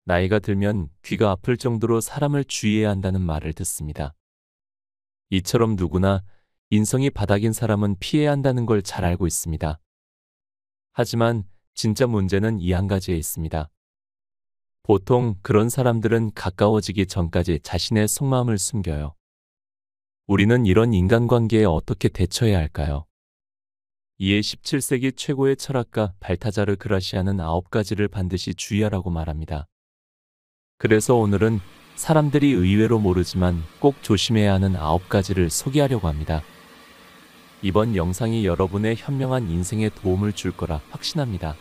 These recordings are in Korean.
나이가 들면 귀가 아플 정도로 사람을 주의해야 한다는 말을 듣습니다. 이처럼 누구나 인성이 바닥인 사람은 피해야 한다는 걸 잘 알고 있습니다. 하지만 진짜 문제는 이 한 가지에 있습니다. 보통 그런 사람들은 가까워지기 전까지 자신의 속마음을 숨겨요. 우리는 이런 인간관계에 어떻게 대처해야 할까요? 이에 17세기 최고의 철학가 발타자르 그라시아는 9가지를 반드시 주의하라고 말합니다. 그래서 오늘은 사람들이 의외로 모르지만 꼭 조심해야 하는 9가지를 소개하려고 합니다. 이번 영상이 여러분의 현명한 인생에 도움을 줄 거라 확신합니다.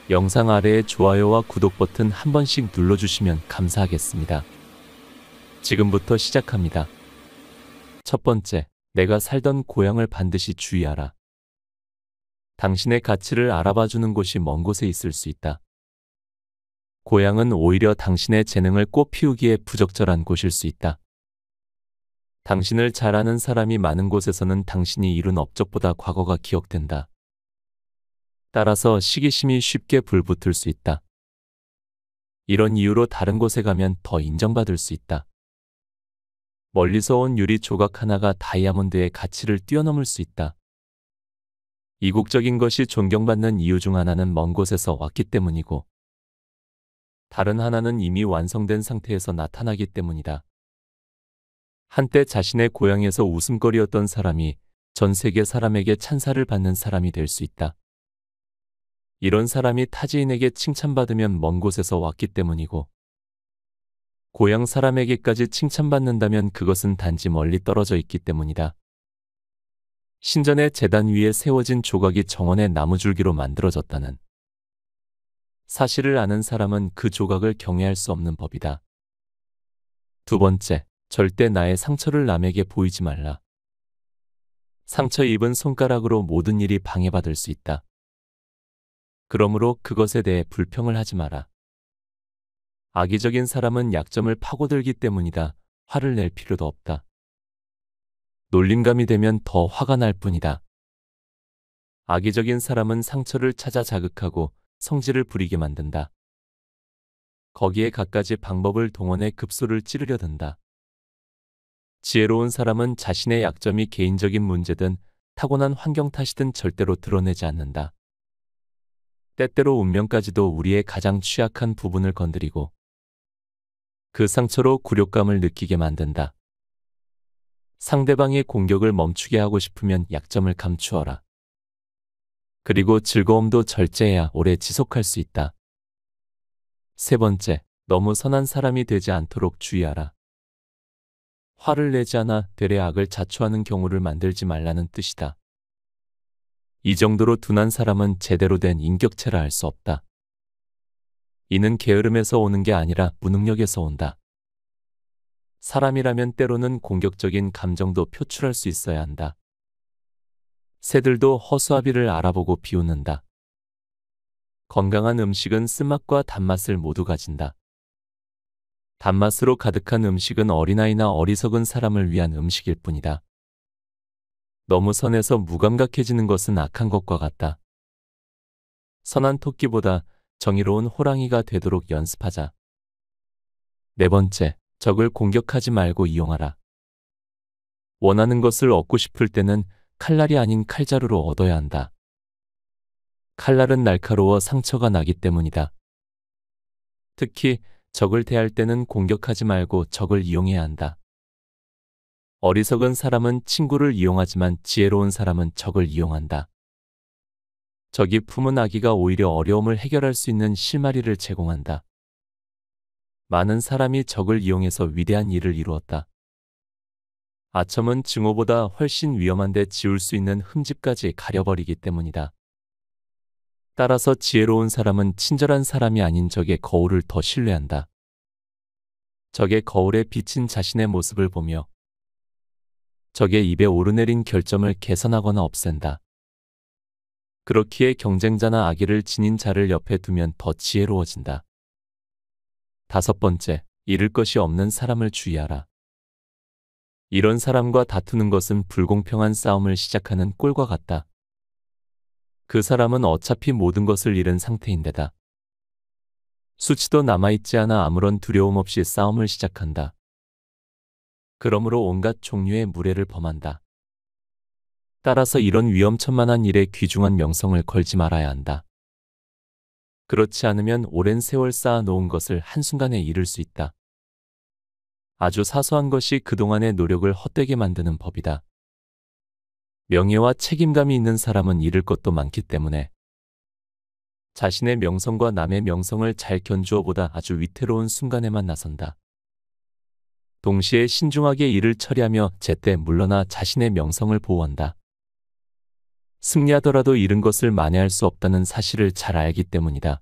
영상 아래에 좋아요와 구독 버튼 한 번씩 눌러주시면 감사하겠습니다. 지금부터 시작합니다. 첫 번째, 내가 살던 고향을 반드시 주의하라. 당신의 가치를 알아봐주는 곳이 먼 곳에 있을 수 있다. 고향은 오히려 당신의 재능을 꽃피우기에 부적절한 곳일 수 있다. 당신을 잘 아는 사람이 많은 곳에서는 당신이 이룬 업적보다 과거가 기억된다. 따라서 시기심이 쉽게 불붙을 수 있다. 이런 이유로 다른 곳에 가면 더 인정받을 수 있다. 멀리서 온 유리 조각 하나가 다이아몬드의 가치를 뛰어넘을 수 있다. 이국적인 것이 존경받는 이유 중 하나는 먼 곳에서 왔기 때문이고, 다른 하나는 이미 완성된 상태에서 나타나기 때문이다. 한때 자신의 고향에서 웃음거리였던 사람이 전 세계 사람에게 찬사를 받는 사람이 될 수 있다. 이런 사람이 타지인에게 칭찬받으면 먼 곳에서 왔기 때문이고, 고향 사람에게까지 칭찬받는다면 그것은 단지 멀리 떨어져 있기 때문이다. 신전의 제단 위에 세워진 조각이 정원의 나무줄기로 만들어졌다는 사실을 아는 사람은 그 조각을 경외할 수 없는 법이다. 두 번째, 절대 나의 상처를 남에게 보이지 말라. 상처 입은 손가락으로 모든 일이 방해받을 수 있다. 그러므로 그것에 대해 불평을 하지 마라. 악의적인 사람은 약점을 파고들기 때문이다. 화를 낼 필요도 없다. 놀림감이 되면 더 화가 날 뿐이다. 악의적인 사람은 상처를 찾아 자극하고 성질을 부리게 만든다. 거기에 갖가지 방법을 동원해 급소를 찌르려 든다. 지혜로운 사람은 자신의 약점이 개인적인 문제든 타고난 환경 탓이든 절대로 드러내지 않는다. 때때로 운명까지도 우리의 가장 취약한 부분을 건드리고 그 상처로 굴욕감을 느끼게 만든다. 상대방의 공격을 멈추게 하고 싶으면 약점을 감추어라. 그리고 즐거움도 절제해야 오래 지속할 수 있다. 세 번째, 너무 선한 사람이 되지 않도록 주의하라. 화를 내지 않아 되레 악을 자초하는 경우를 만들지 말라는 뜻이다. 이 정도로 둔한 사람은 제대로 된 인격체라 할 수 없다. 이는 게으름에서 오는 게 아니라 무능력에서 온다. 사람이라면 때로는 공격적인 감정도 표출할 수 있어야 한다. 새들도 허수아비를 알아보고 비웃는다. 건강한 음식은 쓴맛과 단맛을 모두 가진다. 단맛으로 가득한 음식은 어린아이나 어리석은 사람을 위한 음식일 뿐이다. 너무 선해서 무감각해지는 것은 악한 것과 같다. 선한 토끼보다 정의로운 호랑이가 되도록 연습하자. 네 번째, 적을 공격하지 말고 이용하라. 원하는 것을 얻고 싶을 때는 칼날이 아닌 칼자루로 얻어야 한다. 칼날은 날카로워 상처가 나기 때문이다. 특히 적을 대할 때는 공격하지 말고 적을 이용해야 한다. 어리석은 사람은 친구를 이용하지만 지혜로운 사람은 적을 이용한다. 적이 품은 아기가 오히려 어려움을 해결할 수 있는 실마리를 제공한다. 많은 사람이 적을 이용해서 위대한 일을 이루었다. 아첨은 증오보다 훨씬 위험한데 지울 수 있는 흠집까지 가려버리기 때문이다. 따라서 지혜로운 사람은 친절한 사람이 아닌 적의 거울을 더 신뢰한다. 적의 거울에 비친 자신의 모습을 보며 적의 입에 오르내린 결점을 개선하거나 없앤다. 그렇기에 경쟁자나 악의를 지닌 자를 옆에 두면 더 지혜로워진다. 다섯 번째, 잃을 것이 없는 사람을 주의하라. 이런 사람과 다투는 것은 불공평한 싸움을 시작하는 꼴과 같다. 그 사람은 어차피 모든 것을 잃은 상태인데다. 수치도 남아있지 않아 아무런 두려움 없이 싸움을 시작한다. 그러므로 온갖 종류의 무례를 범한다. 따라서 이런 위험천만한 일에 귀중한 명성을 걸지 말아야 한다. 그렇지 않으면 오랜 세월 쌓아 놓은 것을 한순간에 잃을 수 있다. 아주 사소한 것이 그동안의 노력을 헛되게 만드는 법이다. 명예와 책임감이 있는 사람은 잃을 것도 많기 때문에 자신의 명성과 남의 명성을 잘 견주어 보다 아주 위태로운 순간에만 나선다. 동시에 신중하게 일을 처리하며 제때 물러나 자신의 명성을 보호한다. 승리하더라도 잃은 것을 만회할 수 없다는 사실을 잘 알기 때문이다.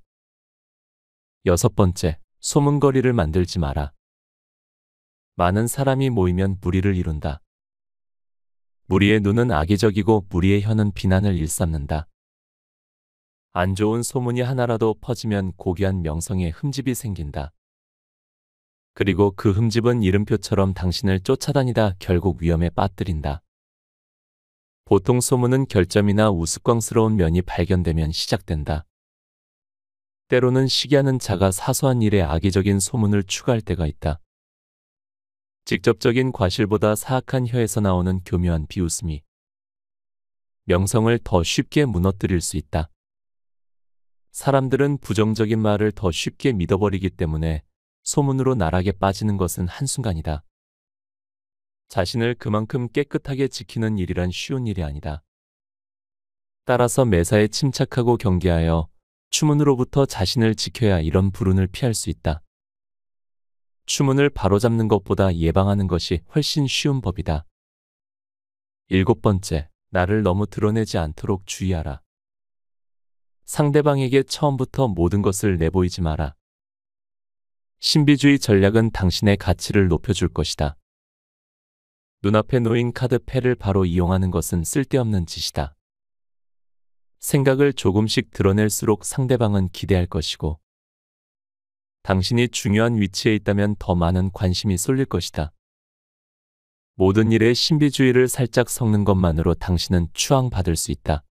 6번째, 소문거리를 만들지 마라. 많은 사람이 모이면 무리를 이룬다. 무리의 눈은 악의적이고 무리의 혀는 비난을 일삼는다. 안 좋은 소문이 하나라도 퍼지면 고귀한 명성에 흠집이 생긴다. 그리고 그 흠집은 이름표처럼 당신을 쫓아다니다 결국 위험에 빠뜨린다. 보통 소문은 결점이나 우스꽝스러운 면이 발견되면 시작된다. 때로는 시기하는 자가 사소한 일에 악의적인 소문을 추가할 때가 있다. 직접적인 과실보다 사악한 혀에서 나오는 교묘한 비웃음이 명성을 더 쉽게 무너뜨릴 수 있다. 사람들은 부정적인 말을 더 쉽게 믿어버리기 때문에 소문으로 나락에 빠지는 것은 한순간이다. 자신을 그만큼 깨끗하게 지키는 일이란 쉬운 일이 아니다. 따라서 매사에 침착하고 경계하여 추문으로부터 자신을 지켜야 이런 불운을 피할 수 있다. 추문을 바로잡는 것보다 예방하는 것이 훨씬 쉬운 법이다. 7번째, 나를 너무 드러내지 않도록 주의하라. 상대방에게 처음부터 모든 것을 내보이지 마라. 신비주의 전략은 당신의 가치를 높여줄 것이다. 눈앞에 놓인 카드 패를 바로 이용하는 것은 쓸데없는 짓이다. 생각을 조금씩 드러낼수록 상대방은 기대할 것이고 당신이 중요한 위치에 있다면 더 많은 관심이 쏠릴 것이다. 모든 일에 신비주의를 살짝 섞는 것만으로 당신은 추앙받을 수 있다.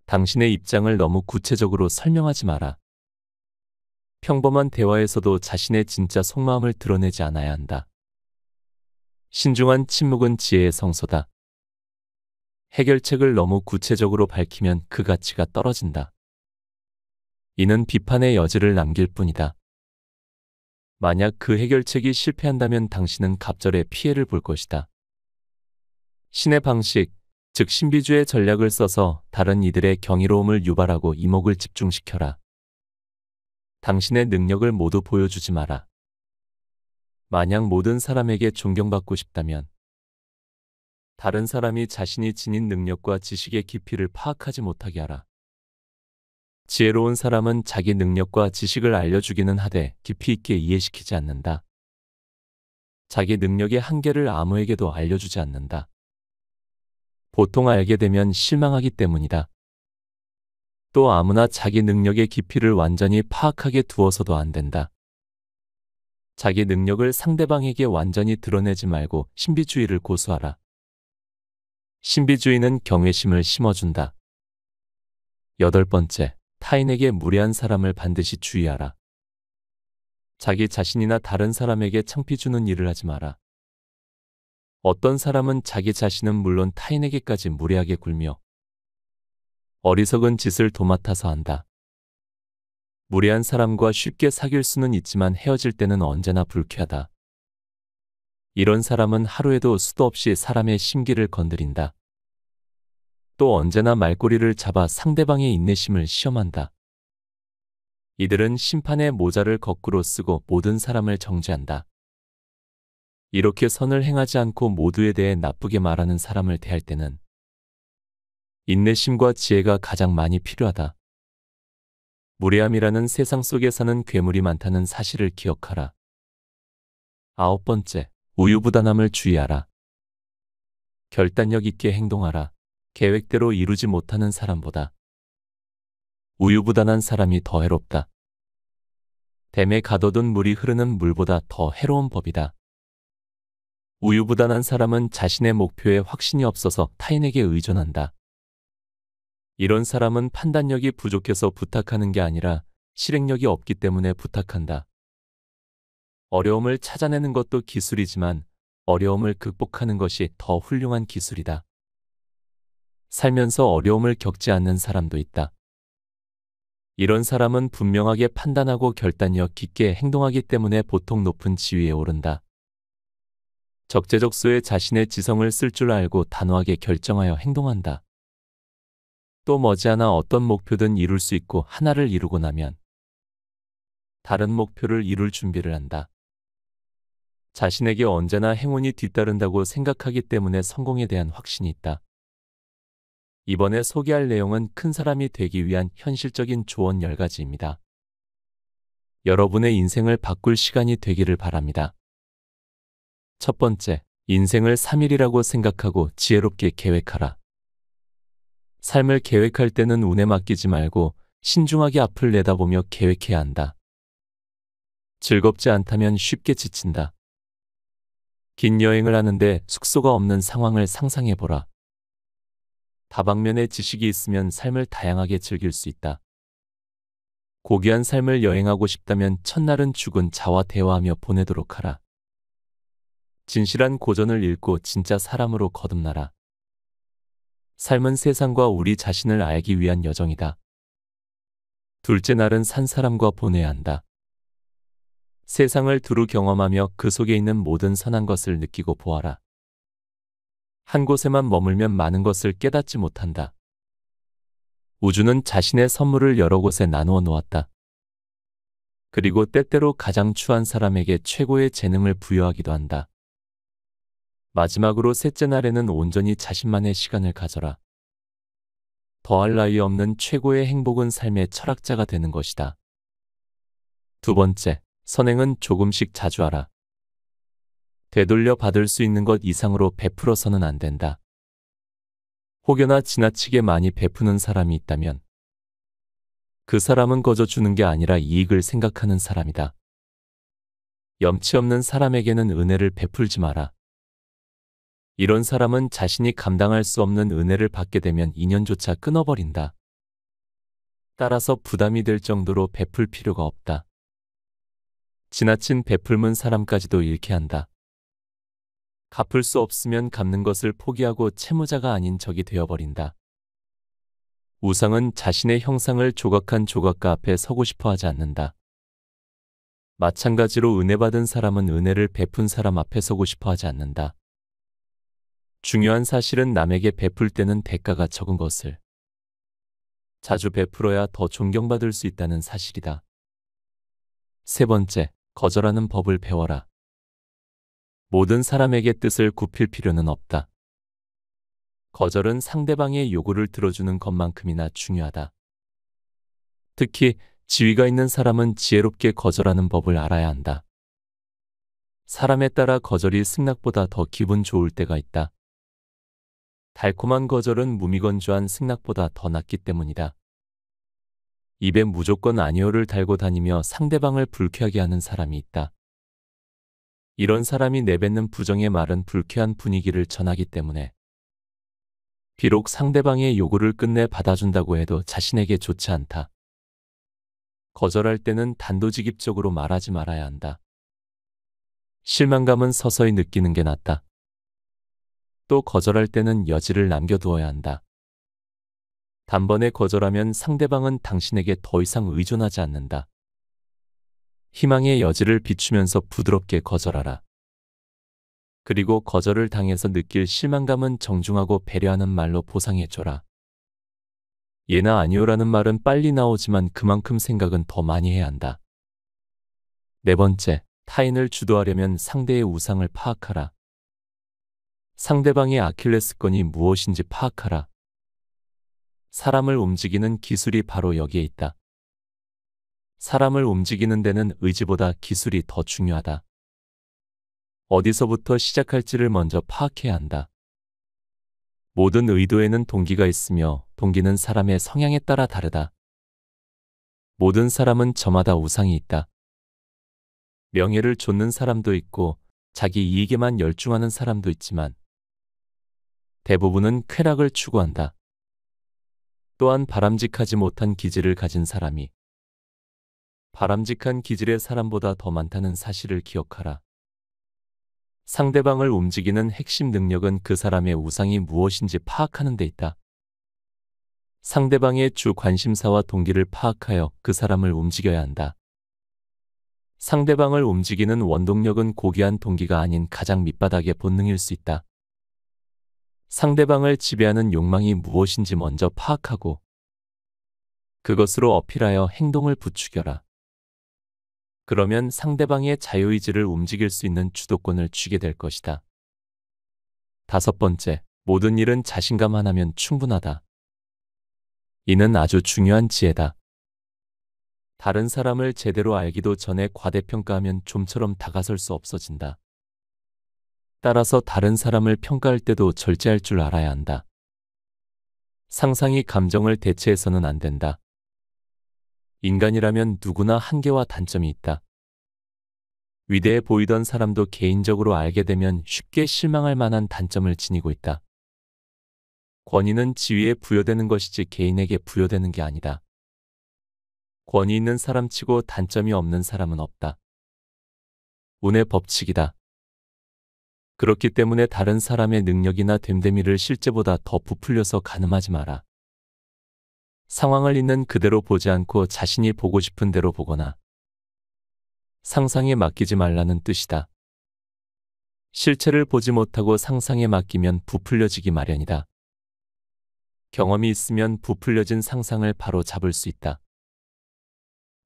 당신의 입장을 너무 구체적으로 설명하지 마라. 평범한 대화에서도 자신의 진짜 속마음을 드러내지 않아야 한다. 신중한 침묵은 지혜의 성소다. 해결책을 너무 구체적으로 밝히면 그 가치가 떨어진다. 이는 비판의 여지를 남길 뿐이다. 만약 그 해결책이 실패한다면 당신은 갑절의 피해를 볼 것이다. 신의 방식, 즉 신비주의 전략을 써서 다른 이들의 경이로움을 유발하고 이목을 집중시켜라. 당신의 능력을 모두 보여주지 마라. 만약 모든 사람에게 존경받고 싶다면 다른 사람이 자신이 지닌 능력과 지식의 깊이를 파악하지 못하게 하라. 지혜로운 사람은 자기 능력과 지식을 알려주기는 하되 깊이 있게 이해시키지 않는다. 자기 능력의 한계를 아무에게도 알려주지 않는다. 보통 알게 되면 실망하기 때문이다. 또 아무나 자기 능력의 깊이를 완전히 파악하게 두어서도 안 된다. 자기 능력을 상대방에게 완전히 드러내지 말고 신비주의를 고수하라. 신비주의는 경외심을 심어준다. 8번째, 타인에게 무례한 사람을 반드시 주의하라. 자기 자신이나 다른 사람에게 창피 주는 일을 하지 마라. 어떤 사람은 자기 자신은 물론 타인에게까지 무례하게 굴며 어리석은 짓을 도맡아서 한다. 무례한 사람과 쉽게 사귈 수는 있지만 헤어질 때는 언제나 불쾌하다. 이런 사람은 하루에도 수도 없이 사람의 심기를 건드린다. 또 언제나 말꼬리를 잡아 상대방의 인내심을 시험한다. 이들은 심판의 모자를 거꾸로 쓰고 모든 사람을 정죄한다. 이렇게 선을 행하지 않고 모두에 대해 나쁘게 말하는 사람을 대할 때는 인내심과 지혜가 가장 많이 필요하다. 무례함이라는 세상 속에 사는 괴물이 많다는 사실을 기억하라. 9번째, 우유부단함을 주의하라. 결단력 있게 행동하라. 계획대로 이루지 못하는 사람보다 우유부단한 사람이 더 해롭다. 댐에 가둬둔 물이 흐르는 물보다 더 해로운 법이다. 우유부단한 사람은 자신의 목표에 확신이 없어서 타인에게 의존한다. 이런 사람은 판단력이 부족해서 부탁하는 게 아니라 실행력이 없기 때문에 부탁한다. 어려움을 찾아내는 것도 기술이지만 어려움을 극복하는 것이 더 훌륭한 기술이다. 살면서 어려움을 겪지 않는 사람도 있다. 이런 사람은 분명하게 판단하고 결단력 깊게 행동하기 때문에 보통 높은 지위에 오른다. 적재적소에 자신의 지성을 쓸 줄 알고 단호하게 결정하여 행동한다. 또 머지않아 어떤 목표든 이룰 수 있고 하나를 이루고 나면 다른 목표를 이룰 준비를 한다. 자신에게 언제나 행운이 뒤따른다고 생각하기 때문에 성공에 대한 확신이 있다. 이번에 소개할 내용은 큰 사람이 되기 위한 현실적인 조언 10가지입니다. 여러분의 인생을 바꿀 시간이 되기를 바랍니다. 첫 번째, 인생을 3일이라고 생각하고 지혜롭게 계획하라. 삶을 계획할 때는 운에 맡기지 말고 신중하게 앞을 내다보며 계획해야 한다. 즐겁지 않다면 쉽게 지친다. 긴 여행을 하는데 숙소가 없는 상황을 상상해보라. 다방면의 지식이 있으면 삶을 다양하게 즐길 수 있다. 고귀한 삶을 여행하고 싶다면 첫날은 죽은 자와 대화하며 보내도록 하라. 진실한 고전을 읽고 진짜 사람으로 거듭나라. 삶은 세상과 우리 자신을 알기 위한 여정이다. 둘째 날은 산 사람과 보내야 한다. 세상을 두루 경험하며 그 속에 있는 모든 선한 것을 느끼고 보아라. 한 곳에만 머물면 많은 것을 깨닫지 못한다. 우주는 자신의 선물을 여러 곳에 나누어 놓았다. 그리고 때때로 가장 추한 사람에게 최고의 재능을 부여하기도 한다. 마지막으로 셋째 날에는 온전히 자신만의 시간을 가져라. 더할 나위 없는 최고의 행복은 삶의 철학자가 되는 것이다. 두 번째, 선행은 조금씩 자주 하라. 되돌려 받을 수 있는 것 이상으로 베풀어서는 안 된다. 혹여나 지나치게 많이 베푸는 사람이 있다면 그 사람은 거저 주는 게 아니라 이익을 생각하는 사람이다. 염치 없는 사람에게는 은혜를 베풀지 마라. 이런 사람은 자신이 감당할 수 없는 은혜를 받게 되면 인연조차 끊어버린다. 따라서 부담이 될 정도로 베풀 필요가 없다. 지나친 베풀문 사람까지도 잃게 한다. 갚을 수 없으면 갚는 것을 포기하고 채무자가 아닌 적이 되어버린다. 우상은 자신의 형상을 조각한 조각가 앞에 서고 싶어 하지 않는다. 마찬가지로 은혜 받은 사람은 은혜를 베푼 사람 앞에 서고 싶어 하지 않는다. 중요한 사실은 남에게 베풀 때는 대가가 적은 것을 자주 베풀어야 더 존경받을 수 있다는 사실이다. 세 번째, 거절하는 법을 배워라. 모든 사람에게 뜻을 굽힐 필요는 없다. 거절은 상대방의 요구를 들어주는 것만큼이나 중요하다. 특히 지위가 있는 사람은 지혜롭게 거절하는 법을 알아야 한다. 사람에 따라 거절이 승낙보다 더 기분 좋을 때가 있다. 달콤한 거절은 무미건조한 승낙보다 더 낫기 때문이다. 입에 무조건 아니오를 달고 다니며 상대방을 불쾌하게 하는 사람이 있다. 이런 사람이 내뱉는 부정의 말은 불쾌한 분위기를 전하기 때문에 비록 상대방의 요구를 끝내 받아준다고 해도 자신에게 좋지 않다. 거절할 때는 단도직입적으로 말하지 말아야 한다. 실망감은 서서히 느끼는 게 낫다. 또 거절할 때는 여지를 남겨두어야 한다. 단번에 거절하면 상대방은 당신에게 더 이상 의존하지 않는다. 희망의 여지를 비추면서 부드럽게 거절하라. 그리고 거절을 당해서 느낄 실망감은 정중하고 배려하는 말로 보상해줘라. 예나 아니오라는 말은 빨리 나오지만 그만큼 생각은 더 많이 해야 한다. 네 번째, 타인을 주도하려면 상대의 우상을 파악하라. 상대방의 아킬레스건이 무엇인지 파악하라. 사람을 움직이는 기술이 바로 여기에 있다. 사람을 움직이는 데는 의지보다 기술이 더 중요하다. 어디서부터 시작할지를 먼저 파악해야 한다. 모든 의도에는 동기가 있으며 동기는 사람의 성향에 따라 다르다. 모든 사람은 저마다 우상이 있다. 명예를 좇는 사람도 있고 자기 이익에만 열중하는 사람도 있지만 대부분은 쾌락을 추구한다. 또한 바람직하지 못한 기질을 가진 사람이 바람직한 기질의 사람보다 더 많다는 사실을 기억하라. 상대방을 움직이는 핵심 능력은 그 사람의 우상이 무엇인지 파악하는 데 있다. 상대방의 주 관심사와 동기를 파악하여 그 사람을 움직여야 한다. 상대방을 움직이는 원동력은 고귀한 동기가 아닌 가장 밑바닥의 본능일 수 있다. 상대방을 지배하는 욕망이 무엇인지 먼저 파악하고 그것으로 어필하여 행동을 부추겨라. 그러면 상대방의 자유의지를 움직일 수 있는 주도권을 쥐게 될 것이다. 5번째, 모든 일은 자신감 하나면 충분하다. 이는 아주 중요한 지혜다. 다른 사람을 제대로 알기도 전에 과대평가하면 좀처럼 다가설 수 없어진다. 따라서 다른 사람을 평가할 때도 절제할 줄 알아야 한다. 상상이 감정을 대체해서는 안 된다. 인간이라면 누구나 한계와 단점이 있다. 위대해 보이던 사람도 개인적으로 알게 되면 쉽게 실망할 만한 단점을 지니고 있다. 권위는 지위에 부여되는 것이지 개인에게 부여되는 게 아니다. 권위 있는 사람치고 단점이 없는 사람은 없다. 운의 법칙이다. 그렇기 때문에 다른 사람의 능력이나 됨됨이를 실제보다 더 부풀려서 가늠하지 마라. 상황을 있는 그대로 보지 않고 자신이 보고 싶은 대로 보거나 상상에 맡기지 말라는 뜻이다. 실체를 보지 못하고 상상에 맡기면 부풀려지기 마련이다. 경험이 있으면 부풀려진 상상을 바로 잡을 수 있다.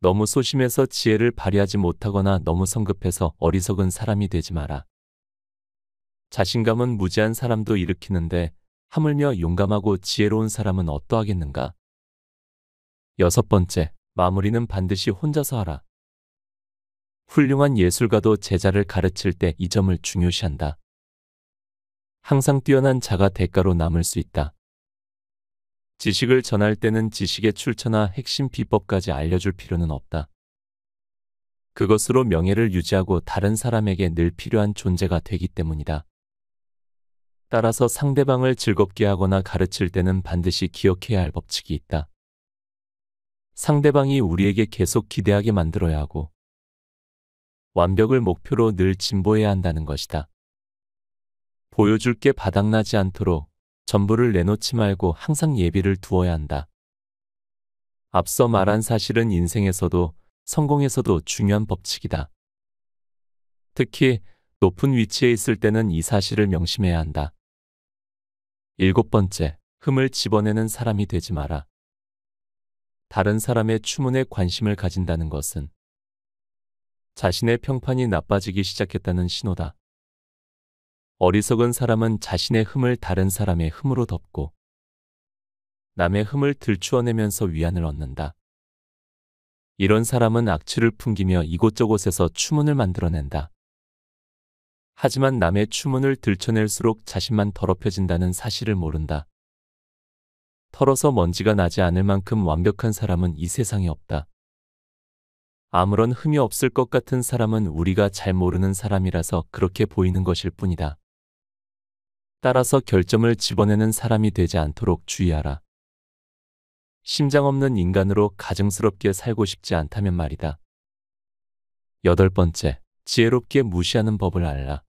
너무 소심해서 지혜를 발휘하지 못하거나 너무 성급해서 어리석은 사람이 되지 마라. 자신감은 무지한 사람도 일으키는데 하물며 용감하고 지혜로운 사람은 어떠하겠는가? 6번째, 마무리는 반드시 혼자서 하라. 훌륭한 예술가도 제자를 가르칠 때 이 점을 중요시한다. 항상 뛰어난 자가 대가로 남을 수 있다. 지식을 전할 때는 지식의 출처나 핵심 비법까지 알려줄 필요는 없다. 그것으로 명예를 유지하고 다른 사람에게 늘 필요한 존재가 되기 때문이다. 따라서 상대방을 즐겁게 하거나 가르칠 때는 반드시 기억해야 할 법칙이 있다. 상대방이 우리에게 계속 기대하게 만들어야 하고 완벽을 목표로 늘 진보해야 한다는 것이다. 보여줄 게 바닥나지 않도록 전부를 내놓지 말고 항상 예비를 두어야 한다. 앞서 말한 사실은 인생에서도 성공에서도 중요한 법칙이다. 특히 높은 위치에 있을 때는 이 사실을 명심해야 한다. 7번째, 흠을 집어내는 사람이 되지 마라. 다른 사람의 추문에 관심을 가진다는 것은 자신의 평판이 나빠지기 시작했다는 신호다. 어리석은 사람은 자신의 흠을 다른 사람의 흠으로 덮고 남의 흠을 들추어내면서 위안을 얻는다. 이런 사람은 악취를 풍기며 이곳저곳에서 추문을 만들어낸다. 하지만 남의 추문을 들춰낼수록 자신만 더럽혀진다는 사실을 모른다. 털어서 먼지가 나지 않을 만큼 완벽한 사람은 이 세상에 없다. 아무런 흠이 없을 것 같은 사람은 우리가 잘 모르는 사람이라서 그렇게 보이는 것일 뿐이다. 따라서 결점을 집어내는 사람이 되지 않도록 주의하라. 심장 없는 인간으로 가증스럽게 살고 싶지 않다면 말이다. 8번째, 지혜롭게 무시하는 법을 알라.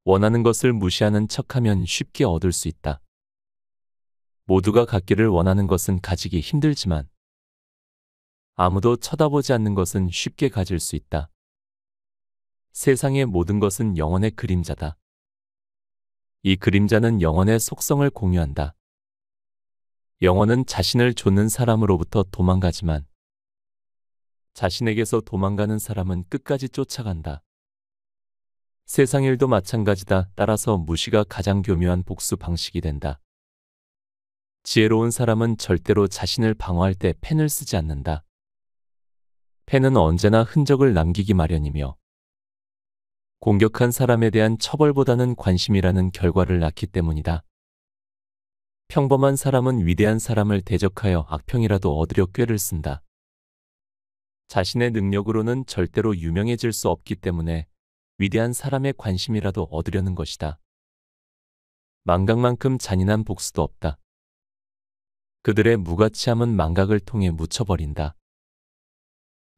원하는 것을 무시하는 척하면 쉽게 얻을 수 있다. 모두가 갖기를 원하는 것은 가지기 힘들지만 아무도 쳐다보지 않는 것은 쉽게 가질 수 있다. 세상의 모든 것은 영혼의 그림자다. 이 그림자는 영혼의 속성을 공유한다. 영혼은 자신을 좇는 사람으로부터 도망가지만 자신에게서 도망가는 사람은 끝까지 쫓아간다. 세상 일도 마찬가지다. 따라서 무시가 가장 교묘한 복수 방식이 된다. 지혜로운 사람은 절대로 자신을 방어할 때 펜을 쓰지 않는다. 펜은 언제나 흔적을 남기기 마련이며 공격한 사람에 대한 처벌보다는 관심이라는 결과를 낳기 때문이다. 평범한 사람은 위대한 사람을 대적하여 악평이라도 얻으려 꾀를 쓴다. 자신의 능력으로는 절대로 유명해질 수 없기 때문에 위대한 사람의 관심이라도 얻으려는 것이다. 망각만큼 잔인한 복수도 없다. 그들의 무가치함은 망각을 통해 묻혀버린다.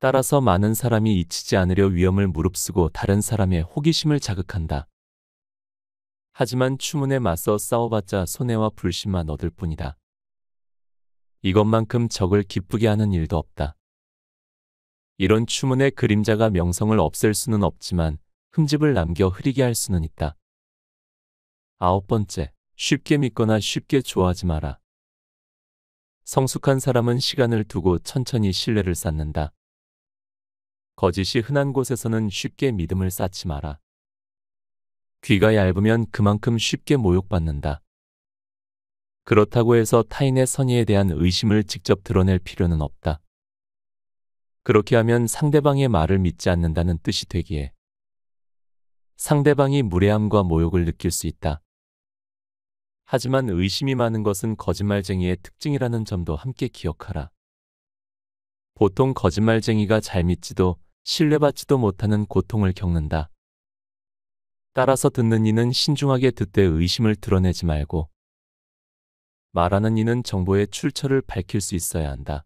따라서 많은 사람이 잊히지 않으려 위험을 무릅쓰고 다른 사람의 호기심을 자극한다. 하지만 추문에 맞서 싸워봤자 손해와 불신만 얻을 뿐이다. 이것만큼 적을 기쁘게 하는 일도 없다. 이런 추문의 그림자가 명성을 없앨 수는 없지만 흠집을 남겨 흐리게 할 수는 있다. 9번째, 쉽게 믿거나 쉽게 좋아하지 마라. 성숙한 사람은 시간을 두고 천천히 신뢰를 쌓는다. 거짓이 흔한 곳에서는 쉽게 믿음을 쌓지 마라. 귀가 얇으면 그만큼 쉽게 모욕받는다. 그렇다고 해서 타인의 선의에 대한 의심을 직접 드러낼 필요는 없다. 그렇게 하면 상대방의 말을 믿지 않는다는 뜻이 되기에 상대방이 무례함과 모욕을 느낄 수 있다. 하지만 의심이 많은 것은 거짓말쟁이의 특징이라는 점도 함께 기억하라. 보통 거짓말쟁이가 잘 믿지도 신뢰받지도 못하는 고통을 겪는다. 따라서 듣는 이는 신중하게 듣되 의심을 드러내지 말고 말하는 이는 정보의 출처를 밝힐 수 있어야 한다.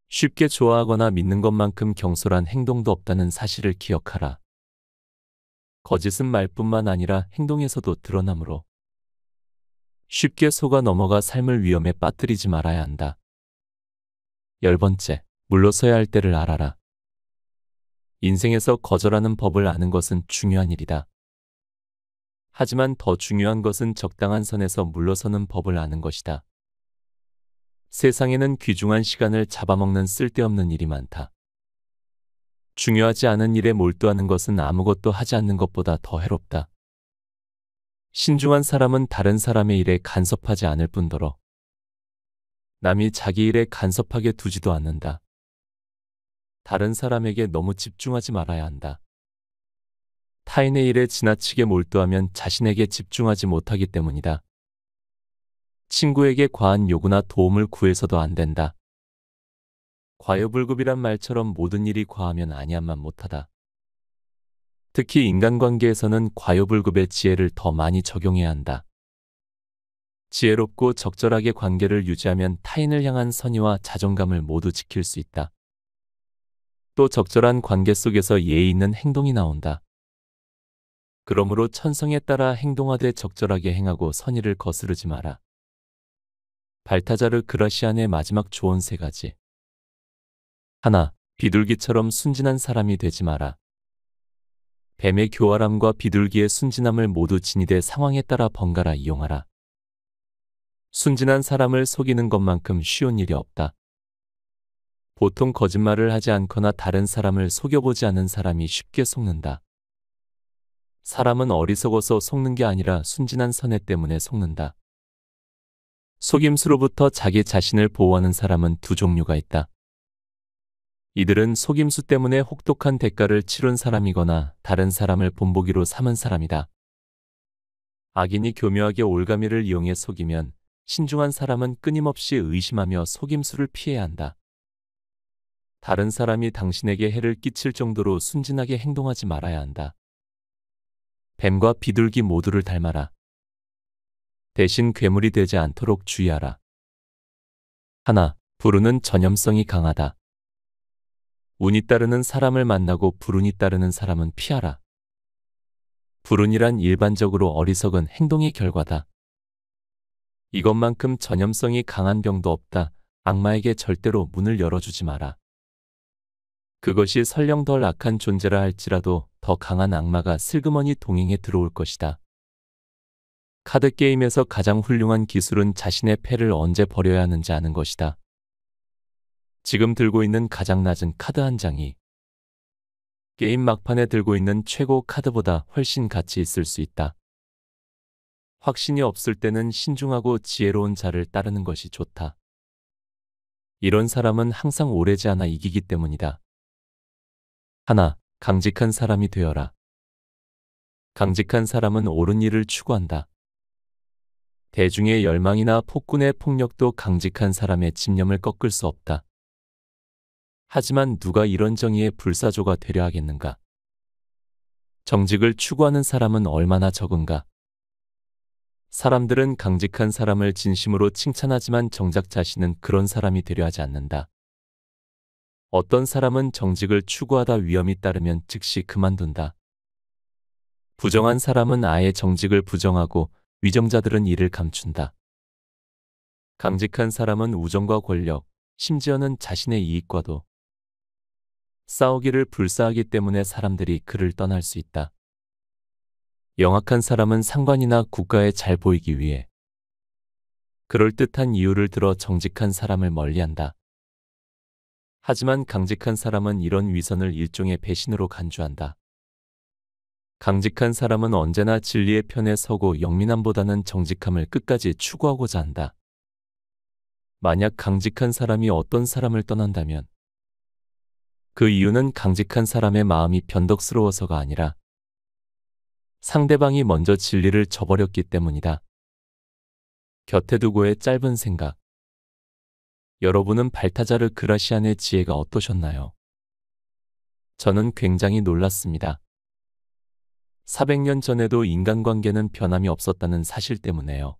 쉽게 좋아하거나 믿는 것만큼 경솔한 행동도 없다는 사실을 기억하라. 거짓은 말뿐만 아니라 행동에서도 드러나므로 쉽게 속아 넘어가 삶을 위험에 빠뜨리지 말아야 한다. 10번째, 물러서야 할 때를 알아라. 인생에서 거절하는 법을 아는 것은 중요한 일이다. 하지만 더 중요한 것은 적당한 선에서 물러서는 법을 아는 것이다. 세상에는 귀중한 시간을 잡아먹는 쓸데없는 일이 많다. 중요하지 않은 일에 몰두하는 것은 아무것도 하지 않는 것보다 더 해롭다. 신중한 사람은 다른 사람의 일에 간섭하지 않을 뿐더러 남이 자기 일에 간섭하게 두지도 않는다. 다른 사람에게 너무 집중하지 말아야 한다. 타인의 일에 지나치게 몰두하면 자신에게 집중하지 못하기 때문이다. 친구에게 과한 요구나 도움을 구해서도 안 된다. 과유불급이란 말처럼 모든 일이 과하면 아니함만 못하다. 특히 인간관계에서는 과유불급의 지혜를 더 많이 적용해야 한다. 지혜롭고 적절하게 관계를 유지하면 타인을 향한 선의와 자존감을 모두 지킬 수 있다. 또 적절한 관계 속에서 예의 있는 행동이 나온다. 그러므로 천성에 따라 행동하되 적절하게 행하고 선의를 거스르지 마라. 발타자르 그라시안의 마지막 조언 3가지. 하나, 비둘기처럼 순진한 사람이 되지 마라. 뱀의 교활함과 비둘기의 순진함을 모두 진이되 상황에 따라 번갈아 이용하라. 순진한 사람을 속이는 것만큼 쉬운 일이 없다. 보통 거짓말을 하지 않거나 다른 사람을 속여보지 않은 사람이 쉽게 속는다. 사람은 어리석어서 속는 게 아니라 순진한 선해 때문에 속는다. 속임수로부터 자기 자신을 보호하는 사람은 2종류가 있다. 이들은 속임수 때문에 혹독한 대가를 치른 사람이거나 다른 사람을 본보기로 삼은 사람이다. 악인이 교묘하게 올가미를 이용해 속이면 신중한 사람은 끊임없이 의심하며 속임수를 피해야 한다. 다른 사람이 당신에게 해를 끼칠 정도로 순진하게 행동하지 말아야 한다. 뱀과 비둘기 모두를 닮아라. 대신 괴물이 되지 않도록 주의하라. 하나, 불운은 전염성이 강하다. 운이 따르는 사람을 만나고 불운이 따르는 사람은 피하라. 불운이란 일반적으로 어리석은 행동의 결과다. 이것만큼 전염성이 강한 병도 없다. 악마에게 절대로 문을 열어주지 마라. 그것이 설령 덜 악한 존재라 할지라도 더 강한 악마가 슬그머니 동행해 들어올 것이다. 카드게임에서 가장 훌륭한 기술은 자신의 패를 언제 버려야 하는지 아는 것이다. 지금 들고 있는 가장 낮은 카드 한 장이 게임 막판에 들고 있는 최고 카드보다 훨씬 가치 있을 수 있다. 확신이 없을 때는 신중하고 지혜로운 자를 따르는 것이 좋다. 이런 사람은 항상 오래지 않아 이기기 때문이다. 하나, 강직한 사람이 되어라. 강직한 사람은 옳은 일을 추구한다. 대중의 열망이나 폭군의 폭력도 강직한 사람의 집념을 꺾을 수 없다. 하지만 누가 이런 정의의 불사조가 되려 하겠는가? 정직을 추구하는 사람은 얼마나 적은가? 사람들은 강직한 사람을 진심으로 칭찬하지만 정작 자신은 그런 사람이 되려 하지 않는다. 어떤 사람은 정직을 추구하다 위험이 따르면 즉시 그만둔다. 부정한 사람은 아예 정직을 부정하고 위정자들은 이를 감춘다. 강직한 사람은 우정과 권력, 심지어는 자신의 이익과도 싸우기를 불사하기 때문에 사람들이 그를 떠날 수 있다. 영악한 사람은 상관이나 국가에 잘 보이기 위해 그럴듯한 이유를 들어 정직한 사람을 멀리한다. 하지만 강직한 사람은 이런 위선을 일종의 배신으로 간주한다. 강직한 사람은 언제나 진리의 편에 서고 영민함보다는 정직함을 끝까지 추구하고자 한다. 만약 강직한 사람이 어떤 사람을 떠난다면 그 이유는 강직한 사람의 마음이 변덕스러워서가 아니라 상대방이 먼저 진리를 저버렸기 때문이다. 곁에 두고의 짧은 생각. 여러분은 발타자르 그라시안의 지혜가 어떠셨나요? 저는 굉장히 놀랐습니다. 400년 전에도 인간관계는 변함이 없었다는 사실 때문에요.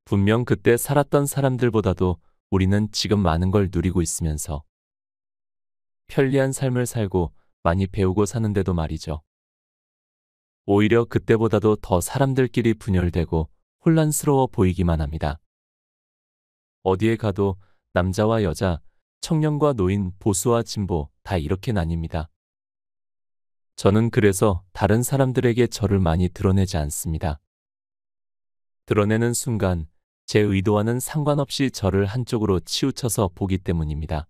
분명 그때 살았던 사람들보다도 우리는 지금 많은 걸 누리고 있으면서 편리한 삶을 살고 많이 배우고 사는데도 말이죠. 오히려 그때보다도 더 사람들끼리 분열되고 혼란스러워 보이기만 합니다. 어디에 가도 남자와 여자, 청년과 노인, 보수와 진보 다 이렇게 나뉩니다. 저는 그래서 다른 사람들에게 저를 많이 드러내지 않습니다. 드러내는 순간 제 의도와는 상관없이 저를 한쪽으로 치우쳐서 보기 때문입니다.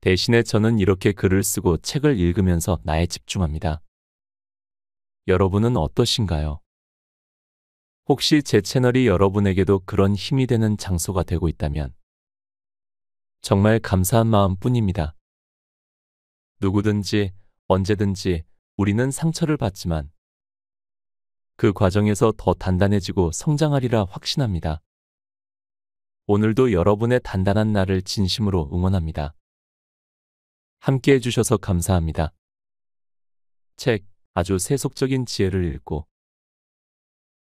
대신에 저는 이렇게 글을 쓰고 책을 읽으면서 나에 집중합니다. 여러분은 어떠신가요? 혹시 제 채널이 여러분에게도 그런 힘이 되는 장소가 되고 있다면 정말 감사한 마음뿐입니다. 누구든지 언제든지 우리는 상처를 받지만 그 과정에서 더 단단해지고 성장하리라 확신합니다. 오늘도 여러분의 단단한 날을 진심으로 응원합니다. 함께 해주셔서 감사합니다. 책, 아주 세속적인 지혜를 읽고